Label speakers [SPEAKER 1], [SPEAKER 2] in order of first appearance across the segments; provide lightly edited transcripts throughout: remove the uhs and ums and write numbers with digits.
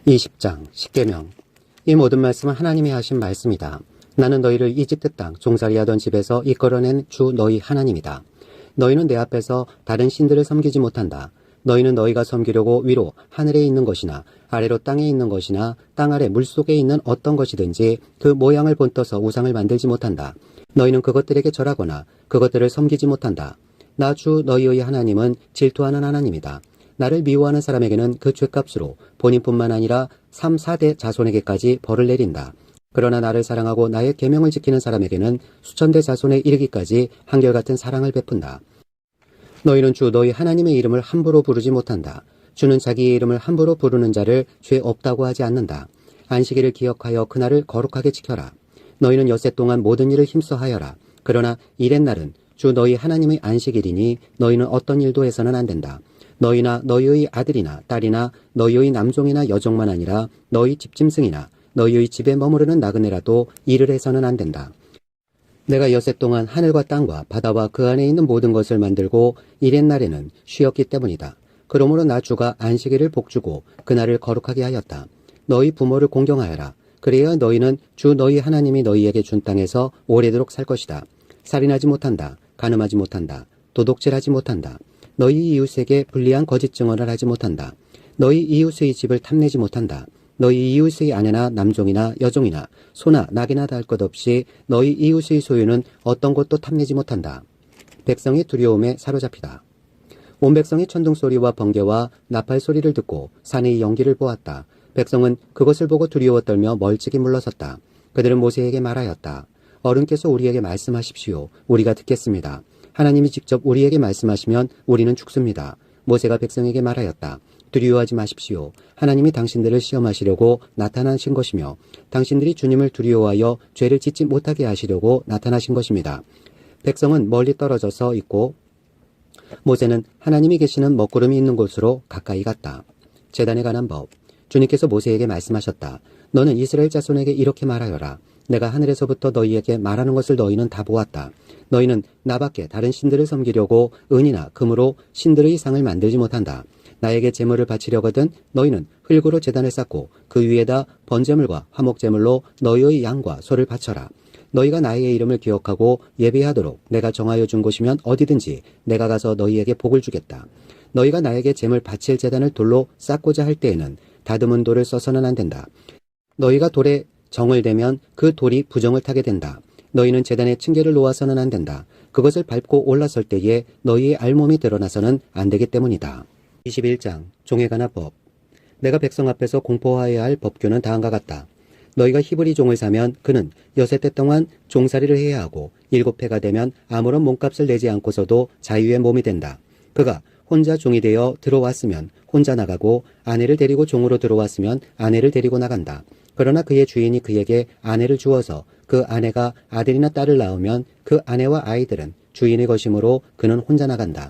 [SPEAKER 1] 20장 십계명. 이 모든 말씀은 하나님이 하신 말씀이다. 나는 너희를 이집트 땅 종살이하던 집에서 이끌어낸 주 너희 하나님이다. 너희는 내 앞에서 다른 신들을 섬기지 못한다. 너희는 너희가 섬기려고 위로 하늘에 있는 것이나 아래로 땅에 있는 것이나 땅 아래 물속에 있는 어떤 것이든지 그 모양을 본떠서 우상을 만들지 못한다. 너희는 그것들에게 절하거나 그것들을 섬기지 못한다. 나 주 너희의 하나님은 질투하는 하나님이다. 나를 미워하는 사람에게는 그 죄값으로 본인뿐만 아니라 3, 4대 자손에게까지 벌을 내린다. 그러나 나를 사랑하고 나의 계명을 지키는 사람에게는 수천대 자손에 이르기까지 한결같은 사랑을 베푼다. 너희는 주 너희 하나님의 이름을 함부로 부르지 못한다. 주는 자기의 이름을 함부로 부르는 자를 죄 없다고 하지 않는다. 안식일을 기억하여 그날을 거룩하게 지켜라. 너희는 엿새 동안 모든 일을 힘써 하여라. 그러나 이렛 날은 주 너희 하나님의 안식일이니 너희는 어떤 일도 해서는 안 된다. 너희나 너희의 아들이나 딸이나 너희의 남종이나 여종만 아니라 너희 집짐승이나 너희의 집에 머무르는 나그네라도 일을 해서는 안 된다. 내가 엿새 동안 하늘과 땅과 바다와 그 안에 있는 모든 것을 만들고 이렛 날에는 쉬었기 때문이다. 그러므로 나 주가 안식일을 복주고 그날을 거룩하게 하였다. 너희 부모를 공경하여라. 그래야 너희는 주 너희 하나님이 너희에게 준 땅에서 오래도록 살 것이다. 살인하지 못한다. 간음하지 못한다. 도둑질하지 못한다. 너희 이웃에게 불리한 거짓 증언을 하지 못한다. 너희 이웃의 집을 탐내지 못한다. 너희 이웃의 아내나 남종이나 여종이나 소나 낙이나 다 할 것 없이 너희 이웃의 소유는 어떤 것도 탐내지 못한다. 백성의 두려움에 사로잡히다. 온 백성이 천둥소리와 번개와 나팔 소리를 듣고 산의 연기를 보았다. 백성은 그것을 보고 두려워 떨며 멀찍이 물러섰다. 그들은 모세에게 말하였다. 어른께서 우리에게 말씀하십시오. 우리가 듣겠습니다. 하나님이 직접 우리에게 말씀하시면 우리는 죽습니다. 모세가 백성에게 말하였다. 두려워하지 마십시오. 하나님이 당신들을 시험하시려고 나타나신 것이며 당신들이 주님을 두려워하여 죄를 짓지 못하게 하시려고 나타나신 것입니다. 백성은 멀리 떨어져서 있고 모세는 하나님이 계시는 먹구름이 있는 곳으로 가까이 갔다. 제단에 관한 법. 주님께서 모세에게 말씀하셨다. 너는 이스라엘 자손에게 이렇게 말하여라. 내가 하늘에서부터 너희에게 말하는 것을 너희는 다 보았다. 너희는 나밖에 다른 신들을 섬기려고 은이나 금으로 신들의 상을 만들지 못한다. 나에게 제물을 바치려거든 너희는 흙으로 제단을 쌓고 그 위에다 번제물과 화목제물로 너희의 양과 소를 바쳐라. 너희가 나의 이름을 기억하고 예배하도록 내가 정하여 준 곳이면 어디든지 내가 가서 너희에게 복을 주겠다. 너희가 나에게 제물 바칠 제단을 돌로 쌓고자 할 때에는 다듬은 돌을 써서는 안 된다. 너희가 돌에 정을 대면 그 돌이 부정을 타게 된다. 너희는 제단에 층계를 놓아서는 안 된다. 그것을 밟고 올라설 때에 너희의 알몸이 드러나서는 안 되기 때문이다. 21장 종에 관한 법. 내가 백성 앞에서 공포하여야 할 법규는 다음과 같다. 너희가 히브리 종을 사면 그는 여섯 해 동안 종살이를 해야 하고 7해가 되면 아무런 몸값을 내지 않고서도 자유의 몸이 된다. 그가 혼자 종이 되어 들어왔으면 혼자 나가고 아내를 데리고 종으로 들어왔으면 아내를 데리고 나간다. 그러나 그의 주인이 그에게 아내를 주어서 그 아내가 아들이나 딸을 낳으면 그 아내와 아이들은 주인의 것이므로 그는 혼자 나간다.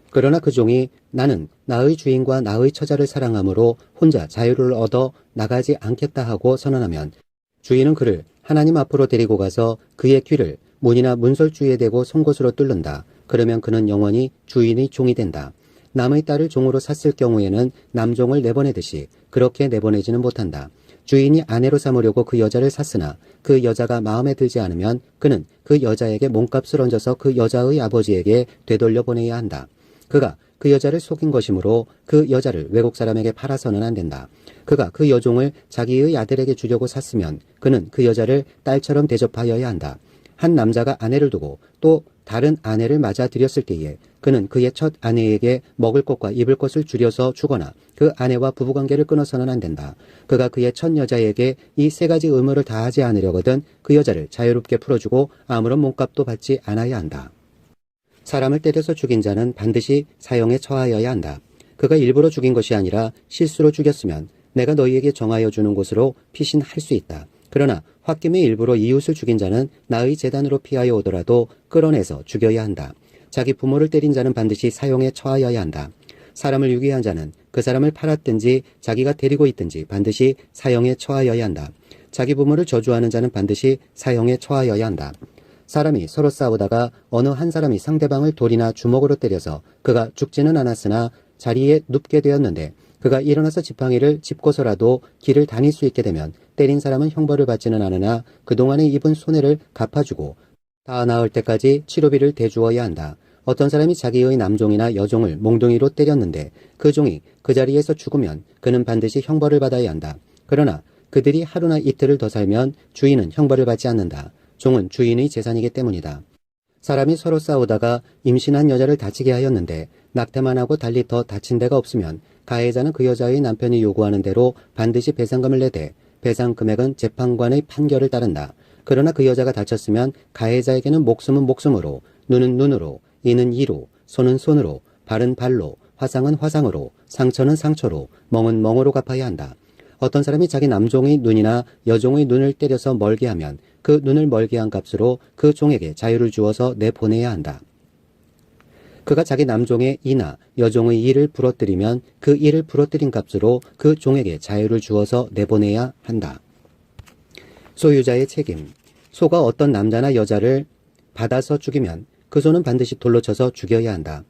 [SPEAKER 1] 그러나 그 종이 나는 나의 주인과 나의 처자를 사랑하므로 혼자 자유를 얻어 나가지 않겠다 하고 선언하면 주인은 그를 하나님 앞으로 데리고 가서 그의 귀를 문이나 문설주에 대고 송곳으로 뚫는다. 그러면 그는 영원히 주인의 종이 된다. 남의 딸을 종으로 샀을 경우에는 남종을 내보내듯이 그렇게 내보내지는 못한다. 주인이 아내로 삼으려고 그 여자를 샀으나 그 여자가 마음에 들지 않으면 그는 그 여자에게 몸값을 얹어서 그 여자의 아버지에게 되돌려 보내야 한다. 그가 그 여자를 속인 것이므로 그 여자를 외국 사람에게 팔아서는 안 된다. 그가 그 여종을 자기의 아들에게 주려고 샀으면 그는 그 여자를 딸처럼 대접하여야 한다. 한 남자가 아내를 두고 또 다른 아내를 맞아 들였을 때에 그는 그의 첫 아내에게 먹을 것과 입을 것을 줄여서 주거나 그 아내와 부부관계를 끊어서는 안 된다. 그가 그의 첫 여자에게 이 세 가지 의무를 다하지 않으려거든 그 여자를 자유롭게 풀어주고 아무런 몸값도 받지 않아야 한다. 사람을 때려서 죽인 자는 반드시 사형에 처하여야 한다. 그가 일부러 죽인 것이 아니라 실수로 죽였으면 내가 너희에게 정하여 주는 곳으로 피신할 수 있다. 그러나 홧김에 일부러 이웃을 죽인 자는 나의 제단으로 피하여 오더라도 끌어내서 죽여야 한다. 자기 부모를 때린 자는 반드시 사형에 처하여야 한다. 사람을 유기한 자는 그 사람을 팔았든지 자기가 데리고 있든지 반드시 사형에 처하여야 한다. 자기 부모를 저주하는 자는 반드시 사형에 처하여야 한다. 사람이 서로 싸우다가 어느 한 사람이 상대방을 돌이나 주먹으로 때려서 그가 죽지는 않았으나 자리에 눕게 되었는데 그가 일어나서 지팡이를 짚고서라도 길을 다닐 수 있게 되면 때린 사람은 형벌을 받지는 않으나 그동안에 입은 손해를 갚아주고 다 나을 때까지 치료비를 대주어야 한다. 어떤 사람이 자기의 남종이나 여종을 몽둥이로 때렸는데 그 종이 그 자리에서 죽으면 그는 반드시 형벌을 받아야 한다. 그러나 그들이 하루나 이틀을 더 살면 주인은 형벌을 받지 않는다. 종은 주인의 재산이기 때문이다. 사람이 서로 싸우다가 임신한 여자를 다치게 하였는데 낙태만 하고 달리 더 다친 데가 없으면 가해자는 그 여자의 남편이 요구하는 대로 반드시 배상금을 내되 배상 금액은 재판관의 판결을 따른다. 그러나 그 여자가 다쳤으면 가해자에게는 목숨은 목숨으로, 눈은 눈으로, 이는 이로, 손은 손으로, 발은 발로, 화상은 화상으로, 상처는 상처로, 멍은 멍으로 갚아야 한다. 어떤 사람이 자기 남종의 눈이나 여종의 눈을 때려서 멀게 하면 그 눈을 멀게 한 값으로 그 종에게 자유를 주어서 내보내야 한다. 그가 자기 남종의 이나 여종의 이를 부러뜨리면 그 이를 부러뜨린 값으로 그 종에게 자유를 주어서 내보내야 한다. 소유자의 책임. 소가 어떤 남자나 여자를 받아서 죽이면 그 소는 반드시 돌로 쳐서 죽여야 한다.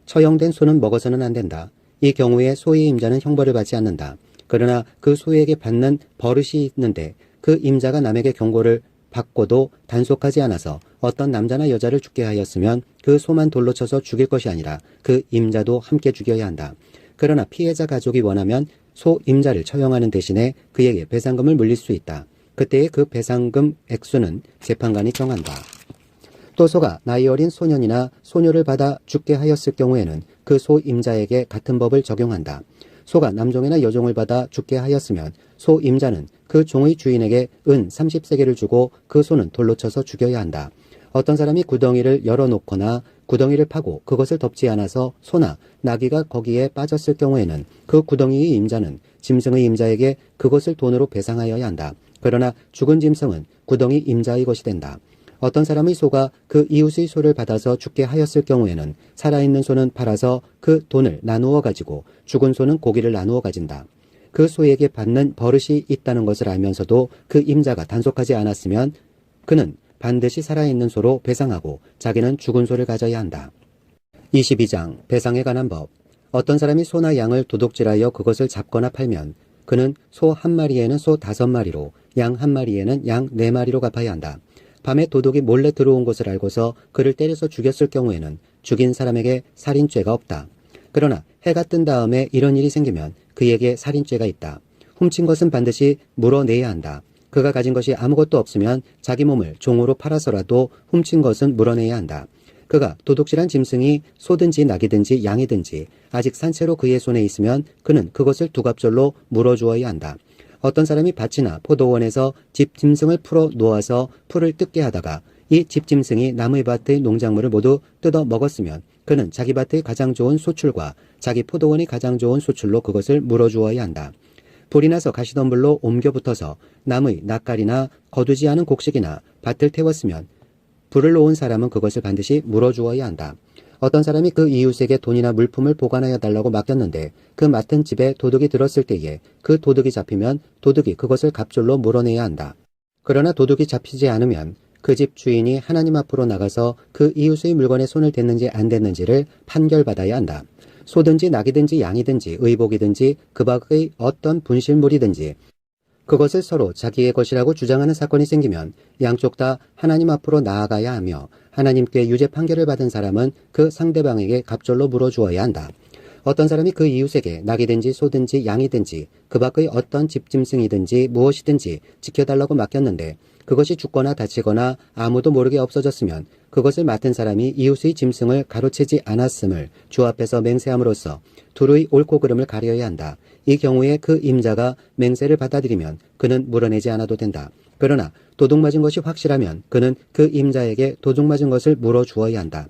[SPEAKER 1] 처형된 소는 먹어서는 안 된다. 이 경우에 소의 임자는 형벌을 받지 않는다. 그러나 그 소에게 받는 버릇이 있는데 그 임자가 남에게 경고를 받고도 단속하지 않아서 어떤 남자나 여자를 죽게 하였으면 그 소만 돌로 쳐서 죽일 것이 아니라 그 임자도 함께 죽여야 한다. 그러나 피해자 가족이 원하면 소 임자를 처형하는 대신에 그에게 배상금을 물릴 수 있다. 그때의 그 배상금 액수는 재판관이 정한다. 또 소가 나이 어린 소년이나 소녀를 받아 죽게 하였을 경우에는 그 소 임자에게 같은 법을 적용한다. 소가 남종이나 여종을 받아 죽게 하였으면 소 임자는 그 종의 주인에게 은 30세겔을 주고 그 소는 돌로 쳐서 죽여야 한다. 어떤 사람이 구덩이를 열어놓거나 구덩이를 파고 그것을 덮지 않아서 소나 나귀가 거기에 빠졌을 경우에는 그 구덩이의 임자는 짐승의 임자에게 그것을 돈으로 배상하여야 한다. 그러나 죽은 짐승은 구덩이 임자의 것이 된다. 어떤 사람의 소가 그 이웃의 소를 받아서 죽게 하였을 경우에는 살아있는 소는 팔아서 그 돈을 나누어 가지고 죽은 소는 고기를 나누어 가진다. 그 소에게 받는 버릇이 있다는 것을 알면서도 그 임자가 단속하지 않았으면 그는 반드시 살아있는 소로 배상하고 자기는 죽은 소를 가져야 한다. 22장 배상에 관한 법. 어떤 사람이 소나 양을 도둑질하여 그것을 잡거나 팔면 그는 소 한 마리에는 소 5마리로 양 한 마리에는 양 4마리로 갚아야 한다. 밤에 도둑이 몰래 들어온 것을 알고서 그를 때려서 죽였을 경우에는 죽인 사람에게 살인죄가 없다. 그러나 해가 뜬 다음에 이런 일이 생기면 그에게 살인죄가 있다. 훔친 것은 반드시 물어내야 한다. 그가 가진 것이 아무것도 없으면 자기 몸을 종으로 팔아서라도 훔친 것은 물어내야 한다. 그가 도둑질한 짐승이 소든지 낙이든지 양이든지 아직 산채로 그의 손에 있으면 그는 그것을 두갑절로 물어주어야 한다. 어떤 사람이 밭이나 포도원에서 집 짐승을 풀어 놓아서 풀을 뜯게 하다가 이 집 짐승이 남의 밭의 농작물을 모두 뜯어 먹었으면 그는 자기 밭의 가장 좋은 소출과 자기 포도원이 가장 좋은 소출로 그것을 물어주어야 한다. 불이 나서 가시덤불로 옮겨 붙어서 남의 낯갈이나 거두지 않은 곡식이나 밭을 태웠으면 불을 놓은 사람은 그것을 반드시 물어주어야 한다. 어떤 사람이 그 이웃에게 돈이나 물품을 보관하여 달라고 맡겼는데 그 맡은 집에 도둑이 들었을 때에 그 도둑이 잡히면 도둑이 그것을 갑절로 물어내야 한다. 그러나 도둑이 잡히지 않으면 그 집 주인이 하나님 앞으로 나가서 그 이웃의 물건에 손을 댔는지 안 댔는지를 판결받아야 한다. 소든지 낙이든지 양이든지 의복이든지 그 밖의 어떤 분실물이든지 그것을 서로 자기의 것이라고 주장하는 사건이 생기면 양쪽 다 하나님 앞으로 나아가야 하며 하나님께 유죄 판결을 받은 사람은 그 상대방에게 갑절로 물어주어야 한다. 어떤 사람이 그 이웃에게 낙이든지 소든지 양이든지 그 밖의 어떤 집짐승이든지 무엇이든지 지켜달라고 맡겼는데 그것이 죽거나 다치거나 아무도 모르게 없어졌으면 그것을 맡은 사람이 이웃의 짐승을 가로채지 않았음을 주 앞에서 맹세함으로써 둘의 옳고 그름을 가려야 한다. 이 경우에 그 임자가 맹세를 받아들이면 그는 물어내지 않아도 된다. 그러나 도둑 맞은 것이 확실하면 그는 그 임자에게 도둑 맞은 것을 물어주어야 한다.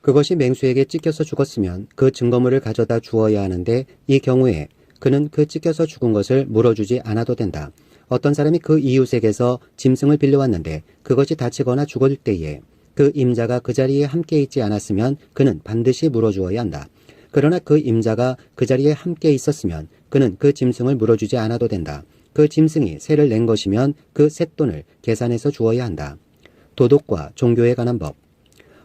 [SPEAKER 1] 그것이 맹수에게 찢겨서 죽었으면 그 증거물을 가져다 주어야 하는데 이 경우에 그는 그 찢겨서 죽은 것을 물어주지 않아도 된다. 어떤 사람이 그 이웃에게서 짐승을 빌려왔는데 그것이 다치거나 죽을 때에 그 임자가 그 자리에 함께 있지 않았으면 그는 반드시 물어주어야 한다. 그러나 그 임자가 그 자리에 함께 있었으면 그는 그 짐승을 물어주지 않아도 된다. 그 짐승이 세를 낸 것이면 그 쇳돈을 계산해서 주어야 한다. 도덕과 종교에 관한 법.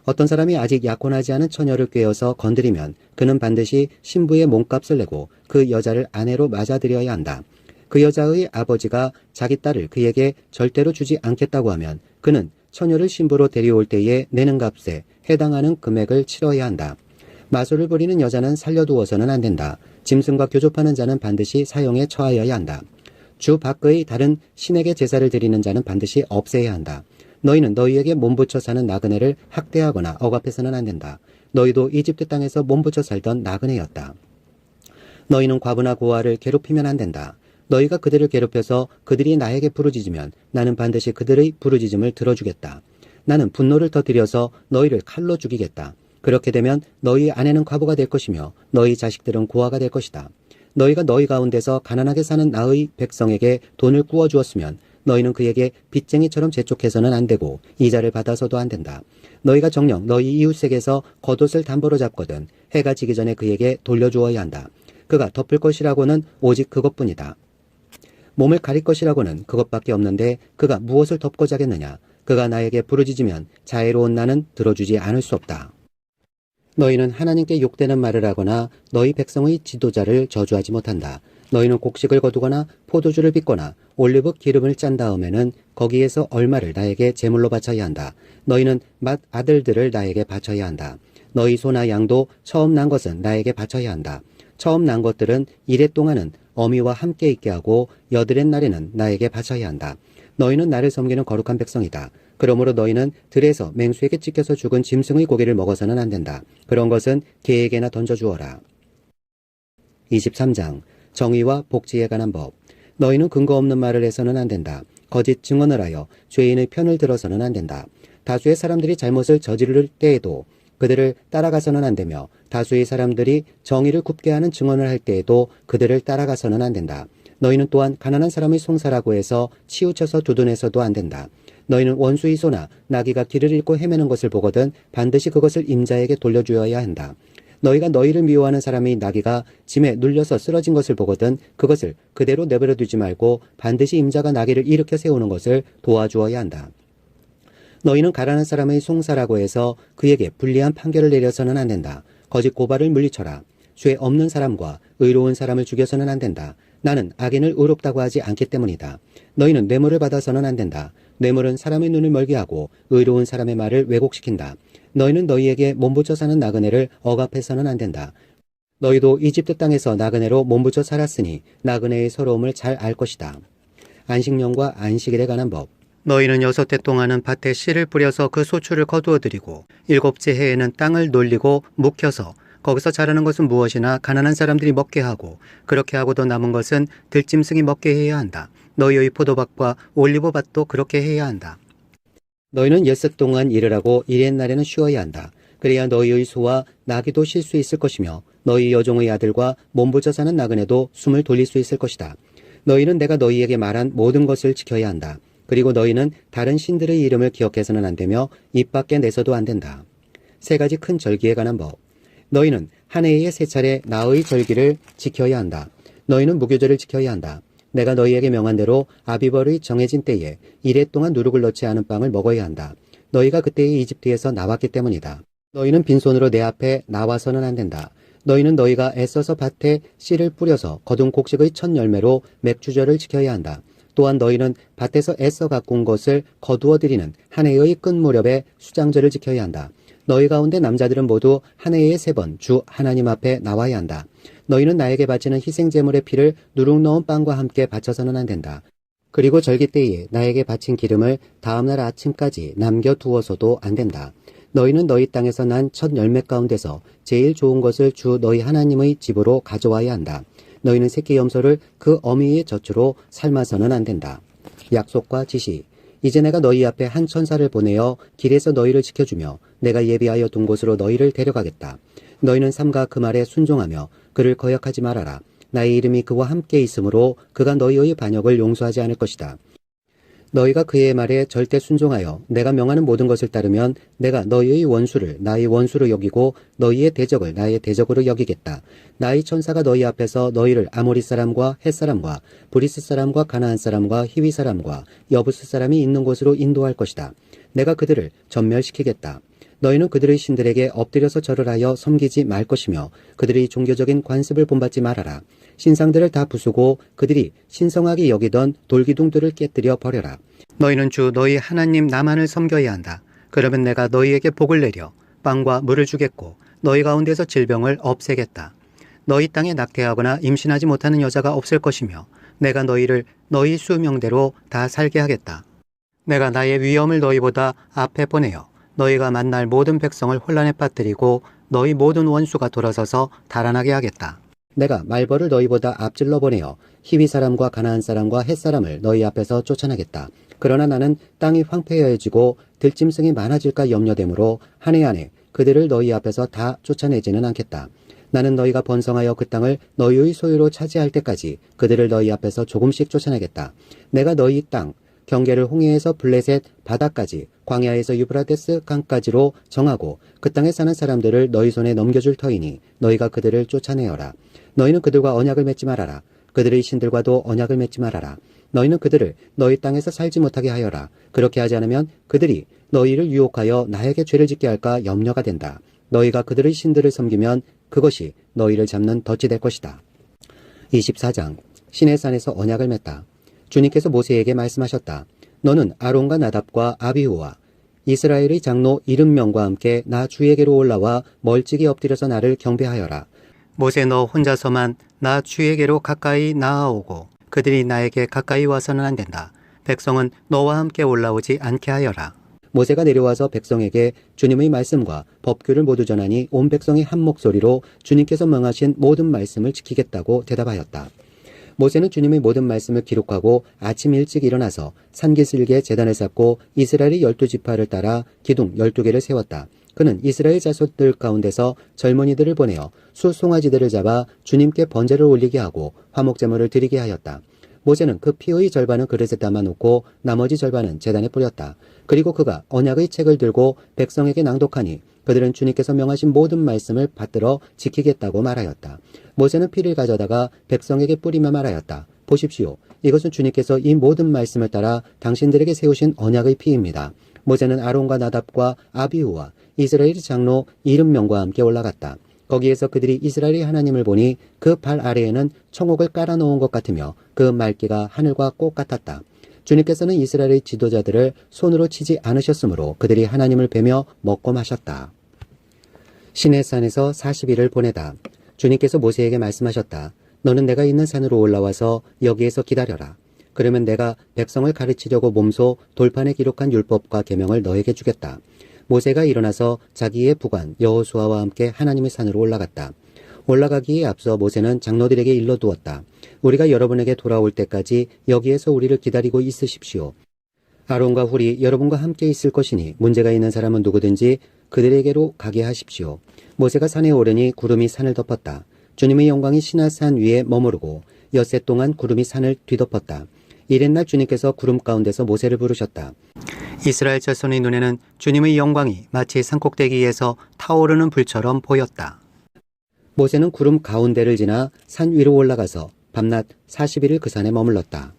[SPEAKER 1] 어떤 사람이 아직 약혼하지 않은 처녀를 꾀어서 건드리면 그는 반드시 신부의 몸값을 내고 그 여자를 아내로 맞아들여야 한다. 그 여자의 아버지가 자기 딸을 그에게 절대로 주지 않겠다고 하면 그는 처녀를 신부로 데려올 때에 내는 값에 해당하는 금액을 치러야 한다. 마술을 부리는 여자는 살려두어서는 안 된다. 짐승과 교접하는 자는 반드시 사형에 처하여야 한다. 주 밖의 다른 신에게 제사를 드리는 자는 반드시 없애야 한다. 너희는 너희에게 몸붙여 사는 나그네를 학대하거나 억압해서는 안 된다. 너희도 이집트 땅에서 몸붙여 살던 나그네였다. 너희는 과부나 고아를 괴롭히면 안 된다. 너희가 그들을 괴롭혀서 그들이 나에게 부르짖으면 나는 반드시 그들의 부르짖음을 들어주겠다. 나는 분노를 터뜨려서 너희를 칼로 죽이겠다. 그렇게 되면 너희 아내는 과부가 될 것이며 너희 자식들은 고아가 될 것이다. 너희가 너희 가운데서 가난하게 사는 나의 백성에게 돈을 구워 주었으면 너희는 그에게 빚쟁이처럼 재촉해서는 안 되고 이자를 받아서도 안 된다. 너희가 정녕 너희 이웃에게서 겉옷을 담보로 잡거든 해가 지기 전에 그에게 돌려주어야 한다. 그가 덮을 것이라고는 오직 그것뿐이다. 몸을 가릴 것이라고는 그것밖에 없는데 그가 무엇을 덮고 자겠느냐. 그가 나에게 부르짖으면 자애로운 나는 들어주지 않을 수 없다. 너희는 하나님께 욕되는 말을 하거나 너희 백성의 지도자를 저주하지 못한다. 너희는 곡식을 거두거나 포도주를 빚거나 올리브 기름을 짠 다음에는 거기에서 얼마를 나에게 제물로 바쳐야 한다. 너희는 맏 아들들을 나에게 바쳐야 한다. 너희 소나 양도 처음 난 것은 나에게 바쳐야 한다. 처음 난 것들은 이래 동안은 어미와 함께 있게 하고 여드렛 날에는 나에게 바쳐야 한다. 너희는 나를 섬기는 거룩한 백성이다. 그러므로 너희는 들에서 맹수에게 찢겨서 죽은 짐승의 고기를 먹어서는 안 된다. 그런 것은 개에게나 던져주어라. 23장 정의와 복지에 관한 법. 너희는 근거 없는 말을 해서는 안 된다. 거짓 증언을 하여 죄인의 편을 들어서는 안 된다. 다수의 사람들이 잘못을 저지를 때에도 그들을 따라가서는 안 되며 다수의 사람들이 정의를 굽게 하는 증언을 할 때에도 그들을 따라가서는 안 된다. 너희는 또한 가난한 사람의 송사라고 해서 치우쳐서 두둔해서도 안 된다. 너희는 원수의 소나 나귀가 길을 잃고 헤매는 것을 보거든 반드시 그것을 임자에게 돌려주어야 한다. 너희가 너희를 미워하는 사람의 나귀가 짐에 눌려서 쓰러진 것을 보거든 그것을 그대로 내버려 두지 말고 반드시 임자가 나귀를 일으켜 세우는 것을 도와주어야 한다. 너희는 가난한 사람의 송사라고 해서 그에게 불리한 판결을 내려서는 안 된다. 거짓 고발을 물리쳐라. 죄 없는 사람과 의로운 사람을 죽여서는 안 된다. 나는 악인을 의롭다고 하지 않기 때문이다. 너희는 뇌물을 받아서는 안 된다. 뇌물은 사람의 눈을 멀게 하고 의로운 사람의 말을 왜곡시킨다. 너희는 너희에게 몸붙여 사는 나그네를 억압해서는 안 된다. 너희도 이집트 땅에서 나그네로 몸붙여 살았으니 나그네의 서러움을 잘 알 것이다. 안식년과 안식일에 관한 법. 너희는 6해 동안은 밭에 씨를 뿌려서 그 소출을 거두어들이고 7째 해에는 땅을 놀리고 묵혀서 거기서 자라는 것은 무엇이나 가난한 사람들이 먹게 하고 그렇게 하고도 남은 것은 들짐승이 먹게 해야 한다. 너희의 포도밭과 올리브밭도 그렇게 해야 한다. 너희는 6해 동안 일을 하고 일의 날에는 쉬어야 한다. 그래야 너희의 소와 나귀도 쉴 수 있을 것이며 너희 여종의 아들과 몸부쳐 사는 나그네도 숨을 돌릴 수 있을 것이다. 너희는 내가 너희에게 말한 모든 것을 지켜야 한다. 그리고 너희는 다른 신들의 이름을 기억해서는 안 되며 입 밖에 내서도 안 된다. 3가지 큰 절기에 관한 법. 너희는 한 해에 3차례 나의 절기를 지켜야 한다. 너희는 무교절을 지켜야 한다. 내가 너희에게 명한 대로 아비벌의 정해진 때에 1해 동안 누룩을 넣지 않은 빵을 먹어야 한다. 너희가 그때에 이집트에서 나왔기 때문이다. 너희는 빈손으로 내 앞에 나와서는 안 된다. 너희는 너희가 애써서 밭에 씨를 뿌려서 거둔 곡식의 첫 열매로 맥주절을 지켜야 한다. 또한 너희는 밭에서 애써 가꾼 것을 거두어들이는 한 해의 끝 무렵에 수장절을 지켜야 한다. 너희 가운데 남자들은 모두 한 해에 3번 주 하나님 앞에 나와야 한다. 너희는 나에게 바치는 희생제물의 피를 누룩 넣은 빵과 함께 바쳐서는 안 된다. 그리고 절기 때에 나에게 바친 기름을 다음날 아침까지 남겨두어서도 안 된다. 너희는 너희 땅에서 난 첫 열매 가운데서 제일 좋은 것을 주 너희 하나님의 집으로 가져와야 한다. 너희는 새끼 염소를 그 어미의 젖으로 삶아서는 안 된다. 약속과 지시. 이제 내가 너희 앞에 한 천사를 보내어 길에서 너희를 지켜주며 내가 예비하여 둔 곳으로 너희를 데려가겠다. 너희는 삼가 그 말에 순종하며 그를 거역하지 말아라. 나의 이름이 그와 함께 있으므로 그가 너희의 반역을 용서하지 않을 것이다. 너희가 그의 말에 절대 순종하여 내가 명하는 모든 것을 따르면 내가 너희의 원수를 나의 원수로 여기고 너희의 대적을 나의 대적으로 여기겠다. 나의 천사가 너희 앞에서 너희를 아모리 사람과 헷 사람과 브리스 사람과 가나안 사람과 히위 사람과 여부스 사람이 있는 곳으로 인도할 것이다. 내가 그들을 전멸시키겠다. 너희는 그들의 신들에게 엎드려서 절을 하여 섬기지 말 것이며 그들의 종교적인 관습을 본받지 말아라. 신상들을 다 부수고 그들이 신성하게 여기던 돌기둥들을 깨뜨려 버려라. 너희는 주 너희 하나님 나만을 섬겨야 한다. 그러면 내가 너희에게 복을 내려 빵과 물을 주겠고 너희 가운데서 질병을 없애겠다. 너희 땅에 낙태하거나 임신하지 못하는 여자가 없을 것이며 내가 너희를 너희 수명대로 다 살게 하겠다. 내가 나의 위엄을 너희보다 앞에 보내어 너희가 만날 모든 백성을 혼란에 빠뜨리고 너희 모든 원수가 돌아서서 달아나게 하겠다. 내가 말벌을 너희보다 앞질러 보내어 히위 사람과 가나안 사람과 헷 사람을 너희 앞에서 쫓아내겠다. 그러나 나는 땅이 황폐해지고 들짐승이 많아질까 염려되므로 한 해 안에 그들을 너희 앞에서 다 쫓아내지는 않겠다. 나는 너희가 번성하여 그 땅을 너희의 소유로 차지할 때까지 그들을 너희 앞에서 조금씩 쫓아내겠다. 내가 너희 땅 경계를 홍해에서 블레셋 바다까지 광야에서 유브라데스 강까지로 정하고 그 땅에 사는 사람들을 너희 손에 넘겨줄 터이니 너희가 그들을 쫓아내어라. 너희는 그들과 언약을 맺지 말아라. 그들의 신들과도 언약을 맺지 말아라. 너희는 그들을 너희 땅에서 살지 못하게 하여라. 그렇게 하지 않으면 그들이 너희를 유혹하여 나에게 죄를 짓게 할까 염려가 된다. 너희가 그들의 신들을 섬기면 그것이 너희를 잡는 덫이 될 것이다. 24장 시내산에서 언약을 맺다. 주님께서 모세에게 말씀하셨다. 너는 아론과 나답과 아비후와 이스라엘의 장로 70명과 함께 나 주에게로 올라와 멀찍이 엎드려서 나를 경배하여라. 모세 너 혼자서만 나 주에게로 가까이 나아오고 그들이 나에게 가까이 와서는 안 된다. 백성은 너와 함께 올라오지 않게 하여라. 모세가 내려와서 백성에게 주님의 말씀과 법규를 모두 전하니 온 백성이 한 목소리로 주님께서 명하신 모든 말씀을 지키겠다고 대답하였다. 모세는 주님의 모든 말씀을 기록하고 아침 일찍 일어나서 산기슭에 제단을 쌓고 이스라엘의 12지파를 따라 기둥 12개를 세웠다. 그는 이스라엘 자손들 가운데서 젊은이들을 보내어 수송아지들을 잡아 주님께 번제를 올리게 하고 화목제물을 드리게 하였다. 모세는 그 피의 절반은 그릇에 담아놓고 나머지 절반은 제단에 뿌렸다. 그리고 그가 언약의 책을 들고 백성에게 낭독하니 그들은 주님께서 명하신 모든 말씀을 받들어 지키겠다고 말하였다. 모세는 피를 가져다가 백성에게 뿌리며 말하였다. 보십시오. 이것은 주님께서 이 모든 말씀을 따라 당신들에게 세우신 언약의 피입니다. 모세는 아론과 나답과 아비후와 이스라엘 장로 70명과 함께 올라갔다. 거기에서 그들이 이스라엘의 하나님을 보니 그 발 아래에는 청옥을 깔아놓은 것 같으며 그 말기가 하늘과 꽃 같았다. 주님께서는 이스라엘의 지도자들을 손으로 치지 않으셨으므로 그들이 하나님을 뵈며 먹고 마셨다. 시내산에서 40일을 보내다. 주님께서 모세에게 말씀하셨다. 너는 내가 있는 산으로 올라와서 여기에서 기다려라. 그러면 내가 백성을 가르치려고 몸소 돌판에 기록한 율법과 계명을 너에게 주겠다. 모세가 일어나서 자기의 부관 여호수아와 함께 하나님의 산으로 올라갔다. 올라가기에 앞서 모세는 장로들에게 일러두었다. 우리가 여러분에게 돌아올 때까지 여기에서 우리를 기다리고 있으십시오. 아론과 훌이 여러분과 함께 있을 것이니 문제가 있는 사람은 누구든지 그들에게로 가게 하십시오. 모세가 산에 오르니 구름이 산을 덮었다. 주님의 영광이 시나산 위에 머무르고 엿새 동안 구름이 산을 뒤덮었다. 이튿날 주님께서 구름 가운데서 모세를 부르셨다. 이스라엘 자손의 눈에는 주님의 영광이 마치 산꼭대기에서 타오르는 불처럼 보였다. 모세는 구름 가운데를 지나 산 위로 올라가서 밤낮 40일을 그 산에 머물렀다.